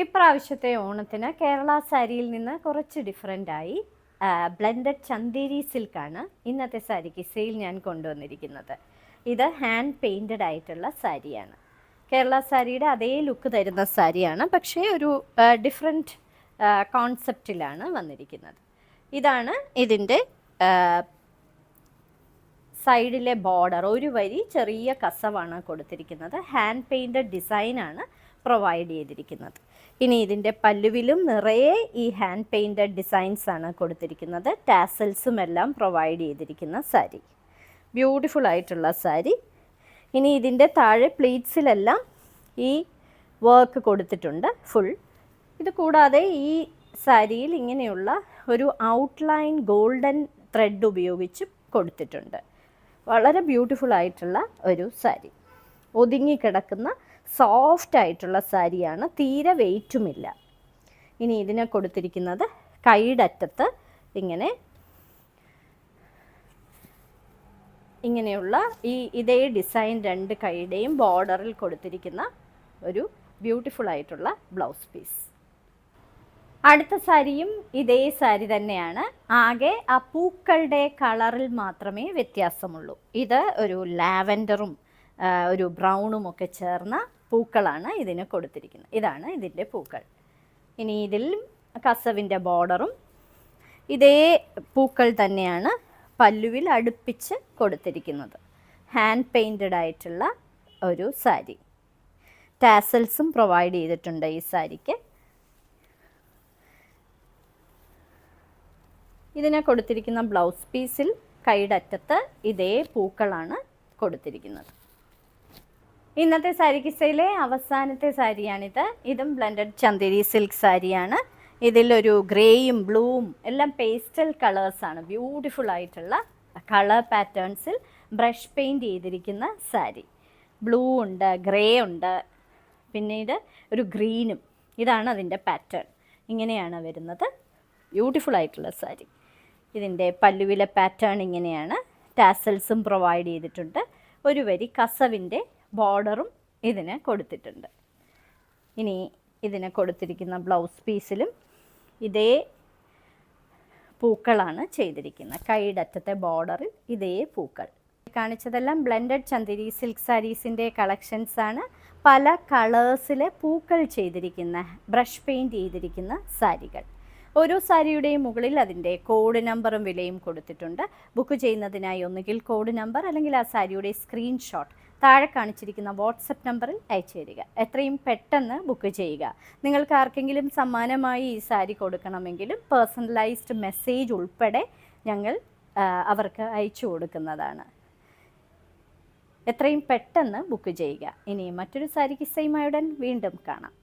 ഇപ്രാവശ്യത്തെ ഓണത്തിന് കേരള സാരിയിൽ നിന്ന് കുറച്ച് ഡിഫറെൻ്റായി ബ്ലെൻഡഡ് ചന്തേരി സിൽക്കാണ് ഇന്നത്തെ സാരിക്ക് സെയിൽ ഞാൻ കൊണ്ടുവന്നിരിക്കുന്നത്. ഇത് ഹാൻഡ് പെയിൻറ്റഡ് ആയിട്ടുള്ള സാരിയാണ്. കേരള സാരിയുടെ അതേ ലുക്ക് തരുന്ന സാരിയാണ്, പക്ഷേ ഒരു ഡിഫറെൻറ്റ് കോൺസെപ്റ്റിലാണ് വന്നിരിക്കുന്നത്. ഇതാണ് ഇതിൻ്റെ സൈഡിലെ ബോർഡർ. ഒരു വരി ചെറിയ കസവാണ് കൊടുത്തിരിക്കുന്നത്. ഹാൻഡ് പെയിൻറ്റഡ് ഡിസൈനാണ് പ്രൊവൈഡ് ചെയ്തിരിക്കുന്നത്. ഇനി ഇതിൻ്റെ പല്ലുവിലും നിറയെ ഈ ഹാൻഡ് പെയിൻറ്റഡ് ഡിസൈൻസ് ആണ് കൊടുത്തിരിക്കുന്നത്. ടാസൽസും എല്ലാം പ്രൊവൈഡ് ചെയ്തിരിക്കുന്ന സാരി, ബ്യൂട്ടിഫുൾ ആയിട്ടുള്ള സാരി. ഇനി ഇതിൻ്റെ താഴെ പ്ലീറ്റ്സിലെല്ലാം ഈ വർക്ക് കൊടുത്തിട്ടുണ്ട് ഫുൾ. ഇത് കൂടാതെ ഈ സാരിയിൽ ഇങ്ങനെയുള്ള ഒരു ഔട്ട്ലൈൻ ഗോൾഡൻ ത്രെഡ് ഉപയോഗിച്ച് കൊടുത്തിട്ടുണ്ട്. വളരെ ബ്യൂട്ടിഫുൾ ആയിട്ടുള്ള ഒരു സാരി, ഒതുങ്ങിക്കിടക്കുന്ന സോഫ്റ്റ് ആയിട്ടുള്ള സാരിയാണ്, തീരെ വെയ്റ്റുമില്ല. ഇനി ഇതിനെ കൊടുത്തിരിക്കുന്നത് കൈയുടെ അറ്റത്ത് ഇങ്ങനെയുള്ള ഇതേ ഡിസൈൻ രണ്ട് കൈയുടെയും ബോർഡറിൽ കൊടുത്തിരിക്കുന്ന ഒരു ബ്യൂട്ടിഫുൾ ആയിട്ടുള്ള ബ്ലൗസ് പീസ്. അടുത്ത സാരിയും ഇതേ സാരി തന്നെയാണ്, ആകെ ആ പൂക്കളുടെ കളറിൽ മാത്രമേ വ്യത്യാസമുള്ളൂ. ഇത് ഒരു ലാവൻഡറും ഒരു ബ്രൗണും ഒക്കെ ചേർന്ന പൂക്കളാണ് ഇതിന് കൊടുത്തിരിക്കുന്നത്. ഇതാണ് ഇതിൻ്റെ പൂക്കൾ. ഇനി ഇതിൽ കസവിൻ്റെ ബോർഡറും ഇതേ പൂക്കൾ തന്നെയാണ് പല്ലുവിൽ അടുപ്പിച്ച് കൊടുത്തിരിക്കുന്നത്. ഹാൻഡ് പെയിൻറ്റഡ് ആയിട്ടുള്ള ഒരു സാരി. ടാസൽസും പ്രൊവൈഡ് ചെയ്തിട്ടുണ്ട് ഈ സാരിക്ക്. ഇതിനെ കൊടുത്തിരിക്കുന്ന ബ്ലൗസ് പീസിൽ കൈയുടെ അറ്റത്ത് ഇതേ പൂക്കളാണ് കൊടുത്തിരിക്കുന്നത്. ഇന്നത്തെ സാരി കിസ്സയിലെ അവസാനത്തെ സാരിയാണിത്. ഇതും ബ്ലെൻഡഡ് ചന്തേരി സിൽക്ക് സാരിയാണ്. ഇതിലൊരു ഗ്രേയും ബ്ലൂവും എല്ലാം പേസ്റ്റൽ കളേഴ്സാണ്. ബ്യൂട്ടിഫുൾ ആയിട്ടുള്ള കളർ പാറ്റേൺസിൽ ബ്രഷ് പെയിൻറ്റ് ചെയ്തിരിക്കുന്ന സാരി. ബ്ലൂ ഉണ്ട്, ഗ്രേ ഉണ്ട്, പിന്നീട് ഒരു ഗ്രീനും. ഇതാണ് അതിൻ്റെ പാറ്റേൺ. ഇങ്ങനെയാണ് വരുന്നത്. ബ്യൂട്ടിഫുൾ ആയിട്ടുള്ള സാരി. ഇതിൻ്റെ പല്ലുവിലെ പാറ്റേൺ ഇങ്ങനെയാണ്. ടാസൽസും പ്രൊവൈഡ് ചെയ്തിട്ടുണ്ട്. ഒരു വരി കസവിൻ്റെ ബോർഡറും ഇതിന് കൊടുത്തിട്ടുണ്ട്. ഇനി ഇതിന് കൊടുത്തിരിക്കുന്ന ബ്ലൗസ് പീസിലും ഇതേ പൂക്കളാണ് ചെയ്തിരിക്കുന്നത്. കൈയുടെ അറ്റത്തെ ബോർഡറിൽ ഇതേ പൂക്കൾ. കാണിച്ചതെല്ലാം ബ്ലെൻഡഡ് ചന്തേരി സിൽക്ക് സാരീസിൻ്റെ കളക്ഷൻസാണ്. പല കളേഴ്സിലെ പൂക്കൾ ചെയ്തിരിക്കുന്ന, ബ്രഷ് പെയിൻറ്റ് ചെയ്തിരിക്കുന്ന സാരികൾ. ഓരോ സാരിയുടെയും മുകളിൽ അതിൻ്റെ കോഡ് നമ്പറും വിലയും കൊടുത്തിട്ടുണ്ട്. ബുക്ക് ചെയ്യുന്നതിനായി ഒന്നുകിൽ കോഡ് നമ്പർ അല്ലെങ്കിൽ ആ സാരിയുടെ സ്ക്രീൻഷോട്ട് താഴെ കാണിച്ചിരിക്കുന്ന വാട്സപ്പ് നമ്പറിൽ അയച്ചു തരിക. എത്രയും പെട്ടെന്ന് ബുക്ക് ചെയ്യുക. നിങ്ങൾക്ക് ആർക്കെങ്കിലും സമ്മാനമായി ഈ സാരി കൊടുക്കണമെങ്കിലും പേഴ്സണലൈസ്ഡ് മെസ്സേജ് ഉൾപ്പെടെ ഞങ്ങൾ അവർക്ക് അയച്ചു കൊടുക്കുന്നതാണ്. എത്രയും പെട്ടെന്ന് ബുക്ക് ചെയ്യുക. ഇനി മറ്റൊരു സാരി കിസ്സയുമായുടൻ വീണ്ടും കാണാം.